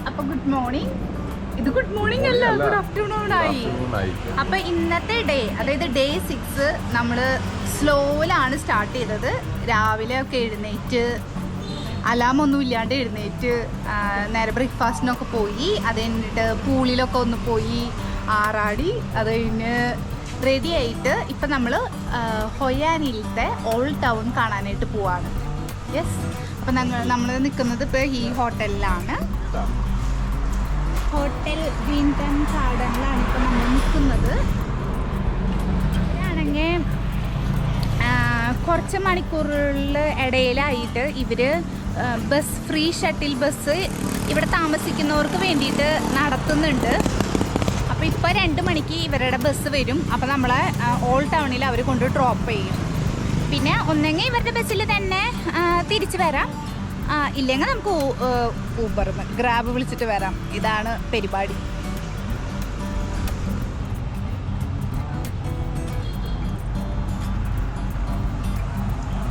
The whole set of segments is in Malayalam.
അപ്പൊ ഗുഡ് മോർണിംഗ്. ഇത് ഗുഡ് മോർണിംഗ് അല്ല, ഗുഡ് ആഫ്റ്റർനൂൺ ആയി. അപ്പൊ ഇന്നത്തെ ഡേ, അതായത് ഡേ 6 നമ്മള് സ്ലോയിലാണ് സ്റ്റാർട്ട് ചെയ്തത്. രാവിലെ ഒക്കെ എഴുന്നേറ്റ് അലാം ഒന്നും ഇല്ലാണ്ട് എഴുന്നേറ്റ് നേരെ ബ്രേക്ക്ഫാസ്റ്റിനൊക്കെ പോയി. അത് കഴിഞ്ഞിട്ട് പൂളിലൊക്കെ ഒന്ന് പോയി ആറാടി. അത് കഴിഞ്ഞ് റെഡി ആയിട്ട് ഇപ്പം നമ്മൾ ഹൊയാനിലത്തെ ഓൾഡ് ടൗൺ കാണാനായിട്ട് പോവാണ്. യെസ്, അപ്പം നമ്മൾ നിൽക്കുന്നത് ഇപ്പോൾ ഈ ഹോട്ടലിലാണ്. ഹോട്ടൽ ഗ്രീൻ ടൺ ഗാർഡനിലാണ് ഇപ്പം നമ്മൾ നിൽക്കുന്നത്. ആണെങ്കിൽ കുറച്ച് മണിക്കൂറുകളുടെ ഇടയിലായിട്ട് ഇവർ ബസ്, ഫ്രീ ഷട്ടിൽ ബസ് ഇവിടെ താമസിക്കുന്നവർക്ക് വേണ്ടിയിട്ട് നടത്തുന്നുണ്ട്. അപ്പോൾ ഇപ്പോൾ 2 മണിക്ക് ഇവരുടെ ബസ് വരും. അപ്പോൾ നമ്മളെ ഓൾഡ് ടൗണിൽ അവർ കൊണ്ട് ഡ്രോപ്പ് ചെയ്യും. പിന്നെ ഒന്നെങ്കിൽ ഇവരുടെ ബസ്സിൽ തന്നെ തിരിച്ച് വരാം, ഇല്ലെങ്കിൽ നമുക്ക് ഊബറിന് ഗ്രാബ് വിളിച്ചിട്ട് വരാം. ഇതാണ് പരിപാടി.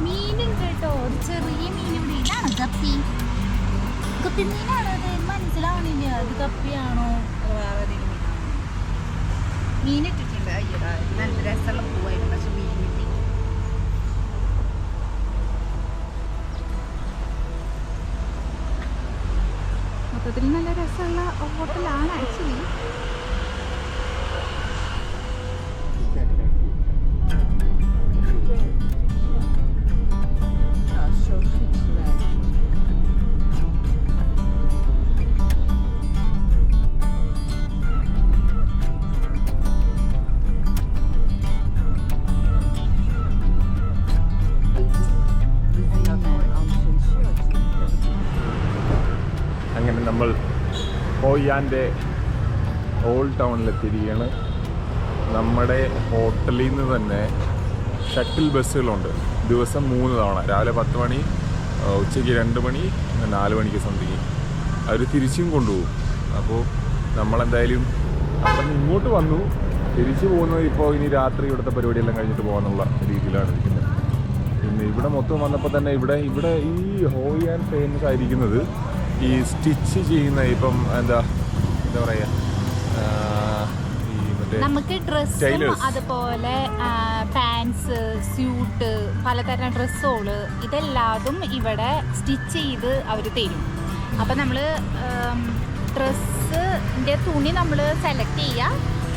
മീനുണ്ട് കേട്ടോ, ഒരു ചെറിയ മീൻ ഇവിടെ. ഇതാണ് ഗപ്പി. ഗപ്പി മീനാണോ അത്? മനസ്സിലാവണില്ല, അത് ഗപ്പിയാണോ വേറെ ഏതെങ്കിലും മീനാണോ? മീനിട്ടിട്ടുണ്ട്. അയ്യോ, നല്ല രസമുള്ള പൂവായിരുന്നു, പക്ഷെ മീൻ കിട്ടി. മൊത്തത്തിൽ നല്ല രസമുള്ള ഹോട്ടലാണ് ആക്ച്വലി. അങ്ങനെ നമ്മൾ ഹോയാൻ്റെ ഓൾഡ് ടൗണിലെത്തിയിരിക്കുകയാണ്. നമ്മുടെ ഹോട്ടലിൽ നിന്ന് തന്നെ ഷട്ടിൽ ബസ്സുകളുണ്ട്. ദിവസം 3 തവണ, രാവിലെ 10 മണി, ഉച്ചയ്ക്ക് 2 മണി, 4 മണിക്ക് സംതിങ് അവർ തിരിച്ചും കൊണ്ടുപോകും. അപ്പോൾ നമ്മളെന്തായാലും അവിടെ നിന്ന് ഇങ്ങോട്ട് വന്നു. തിരിച്ചു പോകുന്നത് ഇപ്പോൾ ഇനി രാത്രി ഇവിടുത്തെ പരിപാടിയെല്ലാം കഴിഞ്ഞിട്ട് പോകാനുള്ള രീതിയിലാണ് ഇരിക്കുന്നത്. പിന്നെ ഇവിടെ മൊത്തം വന്നപ്പോൾ തന്നെ ഇവിടെ ഈ ഹോയാൻ ഫേമസ് ആയിരിക്കുന്നത് ഈ സ്റ്റിച്ച് ചെയ്യുന്ന, ഇപ്പം എന്താ പറയുക, നമുക്ക് ഡ്രസ്സും അതുപോലെ പാൻസ്, സ്യൂട്ട്, പലതരം ഡ്രസ്സുകള് ഇതെല്ലാതും ഇവിടെ സ്റ്റിച്ച് ചെയ്ത് അവർ തരും. അപ്പം നമ്മൾ ഡ്രസ്സിൻ്റെ തുണി നമ്മൾ സെലക്ട് ചെയ്യുക,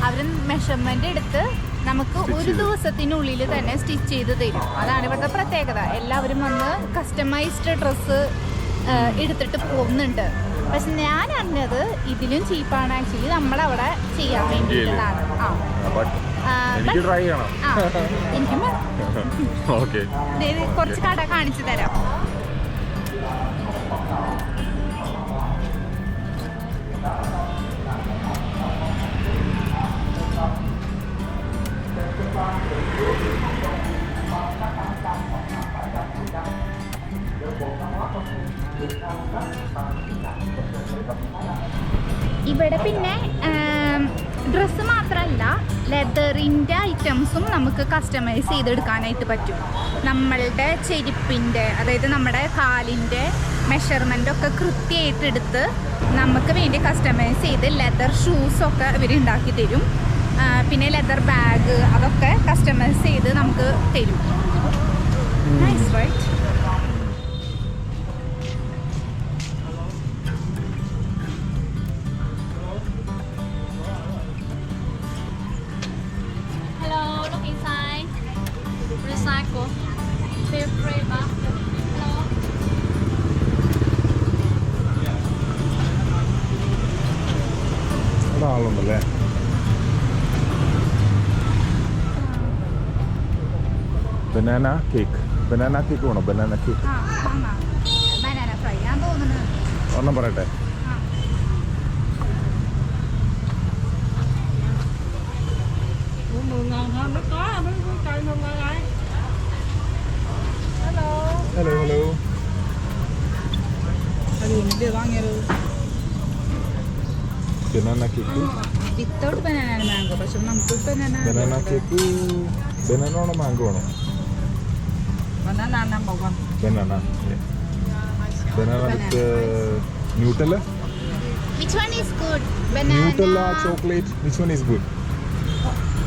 അവർ മെഷർമെൻ്റ് എടുത്ത് നമുക്ക് ഒരു ദിവസത്തിനുള്ളിൽ തന്നെ സ്റ്റിച്ച് ചെയ്ത് തരും. അതാണ് ഇവിടുത്തെ പ്രത്യേകത. എല്ലാവരും വന്ന് കസ്റ്റമൈസ്ഡ് ഡ്രസ്സ് എടുത്തിട്ട് പോകുന്നുണ്ട്. പക്ഷെ ഞാൻ അറിഞ്ഞത് ഇതിലും ചീപ്പാണ് ആക്ച്വലി നമ്മളവിടെ ചെയ്യാൻ വേണ്ടിയിട്ടാണ്. എനിക്ക് കുറച്ച് കട കാണിച്ചു തരാം. ഇവിടെ പിന്നെ ഡ്രസ്സ് മാത്രമല്ല, ലെതറിൻ്റെ ഐറ്റംസും നമുക്ക് കസ്റ്റമൈസ് ചെയ്തെടുക്കാനായിട്ട് പറ്റും. നമ്മളുടെ ചെരുപ്പിൻ്റെ, അതായത് നമ്മുടെ കാലിൻ്റെ മെഷർമെൻ്റൊക്കെ കൃത്യമായിട്ട് എടുത്ത് നമുക്ക് വേണ്ടി കസ്റ്റമൈസ് ചെയ്ത് ലെതർ ഷൂസൊക്കെ ഇവർ ഉണ്ടാക്കി തരും. പിന്നെ ലെതർ ബാഗ് അതൊക്കെ കസ്റ്റമൈസ് ചെയ്ത് നമുക്ക് തരും. Nice right? ആളുണ്ടല്ലേ. ബനാന കേക്ക് വേണോ? ബനാന കേക്ക് ഒരെണ്ണം പറയട്ടെ. Hello hello. Banana cake without banana mango. പക്ഷെ നമുക്ക് ബനാന കേക്ക് ബനാന ആണോ മാംഗോ ആണോ? Banana number 1. Banana. Yeah. Banana with Nutella? Which one is good? Banana. Nutella, chocolate. Which one is good?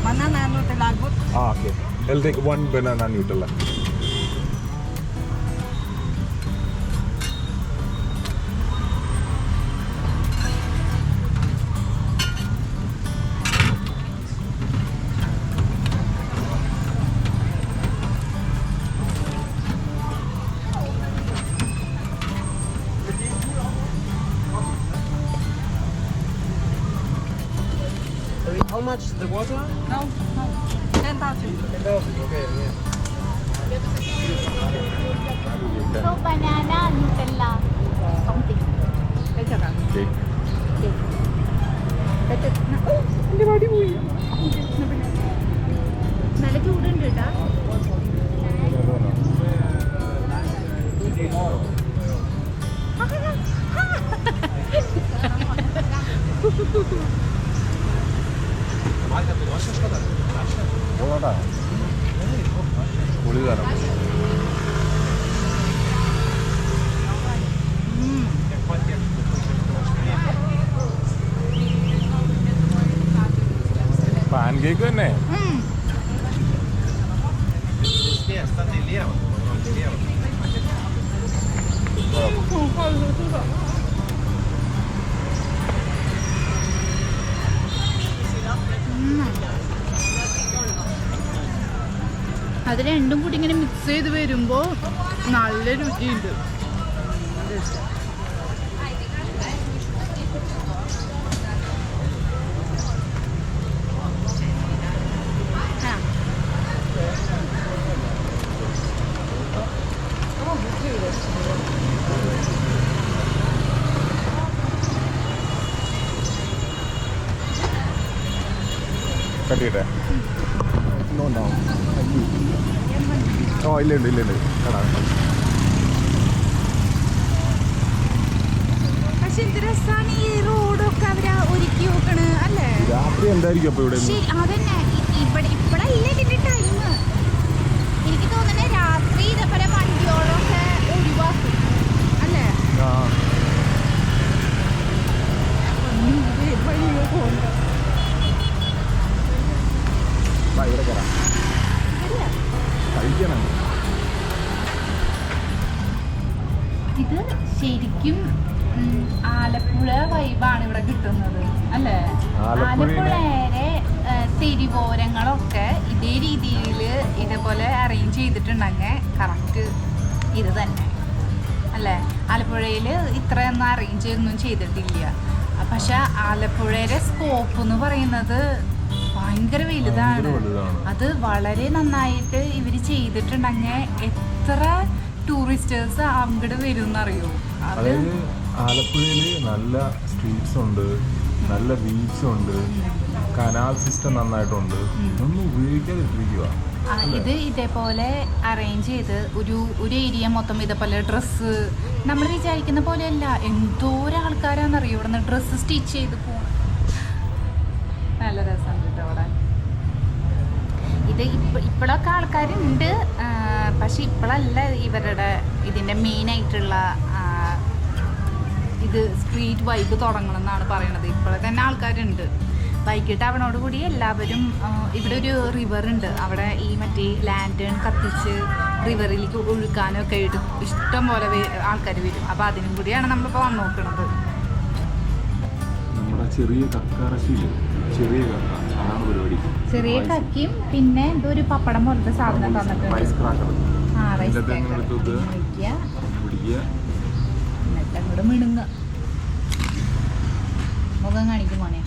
Banana Nutella good. Okay. I'll take one banana Nutella. How much the water? No. 10,000. 10,000. Okay. Yeah. So banana Nutella something. Okay. എൻ്റെ പാടി പോയി നല്ല ചൂടുണ്ട് കേട്ടാ. പൊളിതരം. പാൻ കേക്ക് തന്നെ. അത് രണ്ടും കൂടി ഇങ്ങനെ മിക്സ് ചെയ്ത് വരുമ്പോൾ നല്ല രുചിയുണ്ട്. കട്ടിയിട്ടെ. ഓ ഇല്ലുണ്ട് കാണാം. പക്ഷെ എന്ത് രസമാണ് ഈ റോഡൊക്കെ അവര് ഒരുക്കി നോക്കണ് അല്ലേ. രാത്രി എന്തായിരിക്കും അപ്പൊ ഇവിടെ? അതന്നെ ഇപ്പഴല്ലേ ഇതിന്റെ ടൈം. എനിക്ക് തോന്നുന്നത് രാത്രി ഇതേപോലെ വണ്ടിയോളൊക്കെ ഒഴിവാക്കും അല്ലേ. ഇവിടെ കയറാം. കഴിക്കണം. ഇത് ശരിക്കും ആലപ്പുഴ വൈബാണ് ഇവിടെ കിട്ടുന്നത് അല്ലേ. ആലപ്പുഴയിലെ തെരുവോരങ്ങളൊക്കെ ഇതേ രീതിയിൽ ഇതേപോലെ അറേഞ്ച് ചെയ്തിട്ടുണ്ടെങ്കിൽ കറക്റ്റ് ഇത് തന്നെ അല്ലേ. ആലപ്പുഴയിൽ ഇത്രയൊന്നും അറേഞ്ച് ഒന്നും ചെയ്തിട്ടില്ല. പക്ഷെ ആലപ്പുഴയുടെ സ്കോപ്പ് എന്ന് പറയുന്നത് ഭയങ്കര വലുതാണ്. അത് വളരെ നന്നായിട്ട് ഇവർ ചെയ്തിട്ടുണ്ടെങ്കിൽ എത്ര ടൂറിസ്റ്റേഴ്സ് അങ്ങോട്ട് വരും എന്നറിയോ. അതായത് ആലപ്പുഴയിൽ നല്ല സ്ട്രീറ്റ്സ് ഉണ്ട്, നല്ല ബീച്ചുണ്ട്, കനാൽ സിസ്റ്റം നന്നായിട്ടുണ്ട്. ഒന്നും ഉപയോഗിക്കാതിരിക്കുക. ഇത് ഇതേപോലെ അറേഞ്ച് ചെയ്ത് ഒരു ഏരിയ മൊത്തം ഇതേപോലെ ഡ്രസ്സ് നമ്മൾ വിചാരിക്കുന്ന പോലെയല്ല. എന്തോരാൾക്കാരാണെന്നറിയോ ഇവിടെ നിന്ന് ഡ്രസ്സ് സ്റ്റിച്ച് ചെയ്ത് പോകണം. നല്ല രസമുണ്ട് കേട്ടോ അവിടെ. ഇത് ഇപ്പോഴൊക്കെ ആൾക്കാരുണ്ട്, പക്ഷെ ഇപ്പോഴല്ല ഇവരുടെ ഇതിൻ്റെ മെയിനായിട്ടുള്ള ഇത് സ്ട്രീറ്റ് വൈബ് തുടങ്ങണം എന്നാണ് പറയണത്. ഇപ്പോഴെ തന്നെ ആൾക്കാരുണ്ട്. വൈകിട്ട് അവനോട് കൂടി എല്ലാവരും ഇവിടെ ഒരു റിവർ ഉണ്ട്, അവിടെ ഈ മറ്റേ ലാൻറ്റേൺ കത്തിച്ച് റിവറിലേക്ക് ഒഴുക്കാനൊക്കെ ആയിട്ട് ഇഷ്ടം പോലെ ആൾക്കാർ വരും. അപ്പോൾ അതിനും കൂടിയാണ് നമ്മളിപ്പോൾ വന്ന് നോക്കുന്നത്. നമ്മുടെ ചെറിയ കക്കറശിയില് ചെറിയ കക്ക, അതാണ് പരിപാടി. ചെറിയ കക്കിയും പിന്നെ എന്തോ ഒരു പപ്പടം പോലത്തെ സാധനം തന്നിട്ടുണ്ട്. Rice cracker. എന്നിട്ട് അങ്ങോട്ട് മിണുങ്ങ. മുഖം കാണിക്കും മോനെ.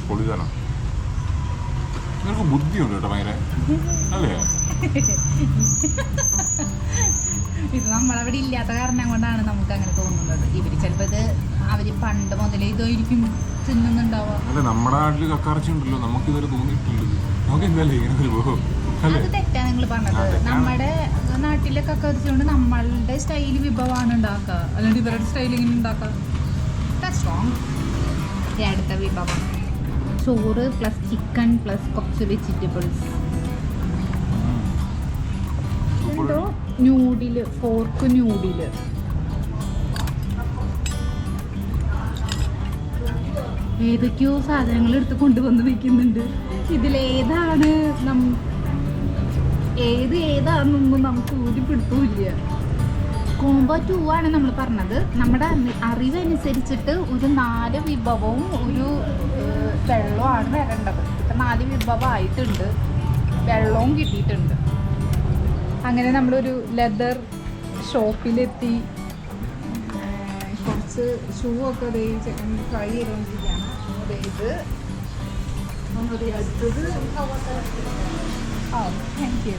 പൊളിതാണ്. നിനക്ക് ബുദ്ധിയുണ്ട് കേട്ടോ ഭയങ്കര അല്ലേ. ഇത് നമ്മളവിടെ ഇല്ലാത്ത കാരണം കൊണ്ടാണ് നമുക്ക് അങ്ങനെ തോന്നുന്നത്. ഇവര് ചിലപ്പോ ഇത് അവര് പണ്ട് മുതലേ ഇതായിരിക്കും തിന്നുന്നുണ്ടാവുക. അല്ല, നമ്മുടെ നാട്ടില് കക്കറച്ചി ഉണ്ടല്ലോ, നമുക്ക് ഇതുവരെ തോന്നിയിട്ടില്ലത്. നമുക്ക് എന്തായാലും ഇങ്ങനെ പോകും. അത് തെറ്റാ നിങ്ങൾ പറഞ്ഞത്. നമ്മുടെ നാട്ടിലെ കക്കറച്ചി കൊണ്ട് നമ്മളുടെ സ്റ്റൈൽ വിഭവമാണ് ഉണ്ടാക്കുക, അല്ലാണ്ട് ഇവരുടെ സ്റ്റൈൽ ഇങ്ങനെ ഉണ്ടാക്കുക. അടുത്ത വിഭവം ചോറ് പ്ലസ് ചിക്കൻ പ്ലസ് കുറച്ച് വെജിറ്റബിൾസ്. എന്തോ ന്യൂഡില്, ഫോർക്ക് ന്യൂഡില്. ഏതൊക്കെയോ സാധനങ്ങൾ എടുത്ത് കൊണ്ടുവന്ന് വെക്കുന്നുണ്ട്. ഇതിലേതാണ് ഏതാണെന്നൊന്നും നമുക്ക് ഊരി പിടുത്തമില്ല. കോംബോ 2 ആണ് നമ്മൾ പറഞ്ഞത്. നമ്മുടെ അറിവനുസരിച്ചിട്ട് ഒരു 4 വിഭവവും ഒരു വെള്ളമാണ് വരേണ്ടത്. ഇപ്പം 4 വിഭവമായിട്ടുണ്ട്, വെള്ളവും കിട്ടിയിട്ടുണ്ട്. അങ്ങനെ നമ്മളൊരു ലെതർ ഷോപ്പിലെത്തി. കുറച്ച് ഷൂ ഒക്കെ ചെക്കൻ ട്രൈ ചെയ്തുകൊണ്ടിരിക്കുകയാണ്. ഇത് അടുത്തത് thank you.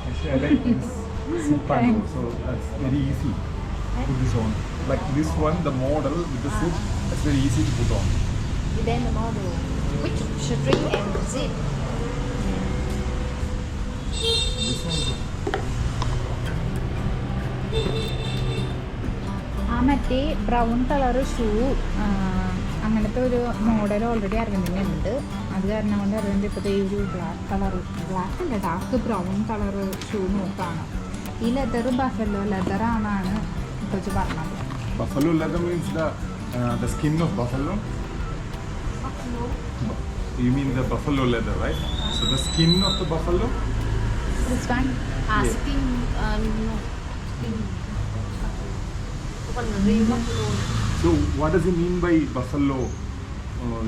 Actually, I like this zip bundle, so that's very easy to put this on. Like this one, the model with the zip, that's very easy to put on. Then the model, which string and zip. This one, ആ മറ്റേ ബ്രൗൺ കളർ ഷൂ അങ്ങനത്തെ ഒരു മോഡൽ ഓൾറെഡി അരവിന്ദിനുണ്ട്. അത് കാരണം കൊണ്ട് അരവിന്ദ് ഇപ്പോഴത്തെ ഈ ഒരു ബ്ലാക്ക് അല്ല ഡാർക്ക് ബ്രൗൺ കളർ ഷൂ നോക്കാണ്. ഈ ലെതർ ബഫല്ലോ ലെതറാണെന്നാണ് കൊച്ചു പറഞ്ഞത്. buffalo leather means the skin of buffalo. You mean the buffalo leather, right? So the skin of the buffalo. This one? Skin, no. Skin. Bukan real buffalo. So what does he mean by buffalo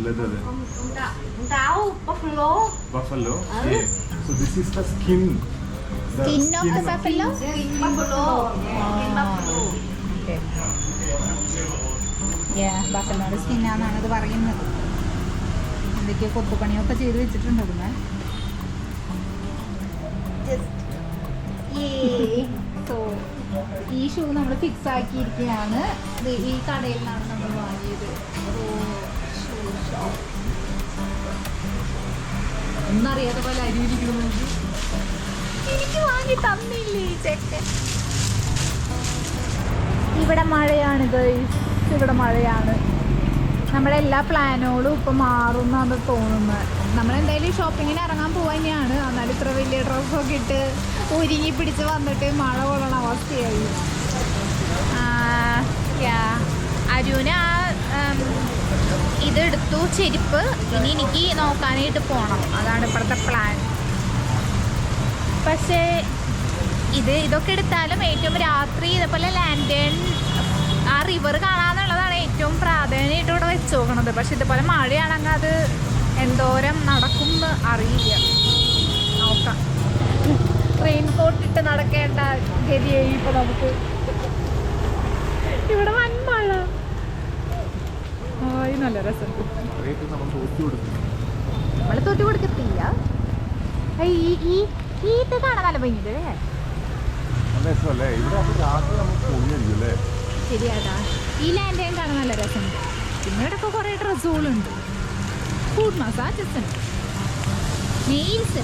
leather then? Không tahu buffalo. Buffalo. Yeah. So this is the skin. The Skin of the buffalo? Skin buffalo. Skin buffalo. Okay. Yeah, ബഫലോയുടെ സ്കിന്നാണെന്നാണ് ഇത് പറയുന്നത്. എന്തൊക്കെയോ കൊത്തുപണിയൊക്കെ ചെയ്ത് വെച്ചിട്ടുണ്ട് അതിന്. സോ ഈ ഷൂ നമ്മൾ ഫിക്സ് ആക്കിയിരിക്കുകയാണ്. ഇത് ഈ കടയിൽ നിന്നാണ് നമ്മൾ വാങ്ങിയത്. ഒന്നറിയാത്ത പോലെ അരിയിരിക്കുന്നത് എനിക്ക് വാങ്ങി തന്നില്ലേ ചെക്കൻ. ഇവിടെ മഴയാണ് ഗൈസ്, ഇവിടെ മഴയാണ്. നമ്മുടെ എല്ലാ പ്ലാനുകളും ഇപ്പം മാറുന്നാണ് തോന്നുന്നത്. നമ്മളെന്തായാലും ഷോപ്പിങ്ങിന് ഇറങ്ങാൻ പോവാൻ തന്നെയാണ്. എന്നാലും ഇത്ര വലിയ ഡ്രസ്സൊക്കെ ഇട്ട് ഒരുങ്ങി പിടിച്ച് വന്നിട്ട് മഴ കൊള്ളണ അവസ്ഥയായി. അരുന് ഇതെടുത്തു ചെരുപ്പ്. ഇനി എനിക്ക് നോക്കാനായിട്ട് പോകണം. അതാണ് ഇപ്പോഴത്തെ പ്ലാൻ. പക്ഷേ ഇതൊക്കെ എടുത്താലും ഏറ്റവും രാത്രി ഇതേപോലെ ലാൻഡേൺ ആ റിവർ കാണാന്നുള്ളതാണ് ഏറ്റവും പ്രാധാന്യമായിട്ട് ഇവിടെ വെച്ച് നോക്കണത്. പക്ഷെ ഇതുപോലെ മഴയാണെങ്കിൽ അത് എന്തോരം നടക്കും എന്ന് അറിയില്ല. നോക്കാം. റെയിൻകോട്ട് ഇട്ട് നടക്കേണ്ട ഗതിയായി ഇപ്പൊ നമുക്ക്. ഇവിടെ വൻ മഴ. നല്ല രസം. നമ്മൾ തോറ്റു കൊടുക്കത്തില്ല. ഈ ഇത് കാണാൻ നല്ല ഭംഗിയില്ലേ? ശരിയാട്ടാ, ഈ ലാൻഡേൺ കാണാൻ നല്ല രസമുണ്ട്. പിന്നെ ഇവിടെ ഒക്കെ കുറേ ഡ്രസ്സുകളുണ്ട്. ഫുഡ് മസാജസ് ഉണ്ട്, നെയിൽസ്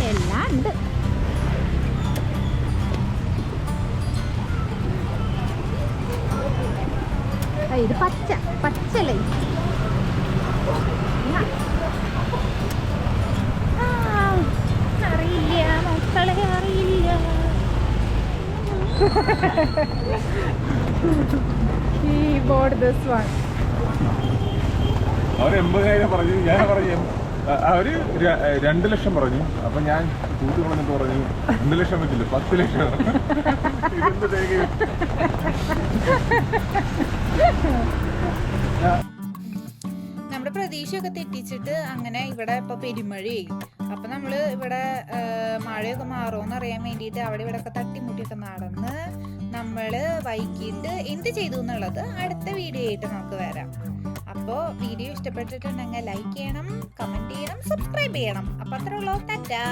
എല്ലാം ഉണ്ട്. ഇത് പച്ച ലൈറ്റ്. അറിയില്ല മക്കളെ, അറിയില്ല. ഈ ബോർഡ് ദിസ് വൺ അവർ 80,000 പറഞ്ഞു. ഞാൻ പറഞ്ഞു അവര് 2 ലക്ഷം പറഞ്ഞു. അപ്പൊ ഞാൻ കൂട്ടി പറഞ്ഞിട്ട് പറഞ്ഞു 2 ലക്ഷം വെച്ചില്ല, 10 ലക്ഷം. നമ്മുടെ പ്രതീക്ഷയൊക്കെ തെറ്റിച്ചിട്ട് അങ്ങനെ ഇവിടെ ഇപ്പൊ പെരുമഴയായി. അപ്പൊ നമ്മള് ഇവിടെ മഴയൊക്കെ മാറുമെന്ന് അറിയാൻ വേണ്ടിയിട്ട് അവിടെ ഇവിടെ ഒക്കെ തട്ടിമുട്ടിയൊക്കെ നടന്ന് നമ്മള് വൈകിട്ട് എന്ത് ചെയ്തു എന്നുള്ളത് അടുത്ത വീഡിയോ ആയിട്ട് നമുക്ക് വരാം. അപ്പോൾ വീഡിയോ ഇഷ്ടപ്പെട്ടിട്ടുണ്ടെങ്കിൽ ലൈക്ക് ചെയ്യണം, കമന്റ് ചെയ്യണം, സബ്സ്ക്രൈബ് ചെയ്യണം. അപ്പൊ അത്രേ ഉള്ളൂ. ടാറ്റാ.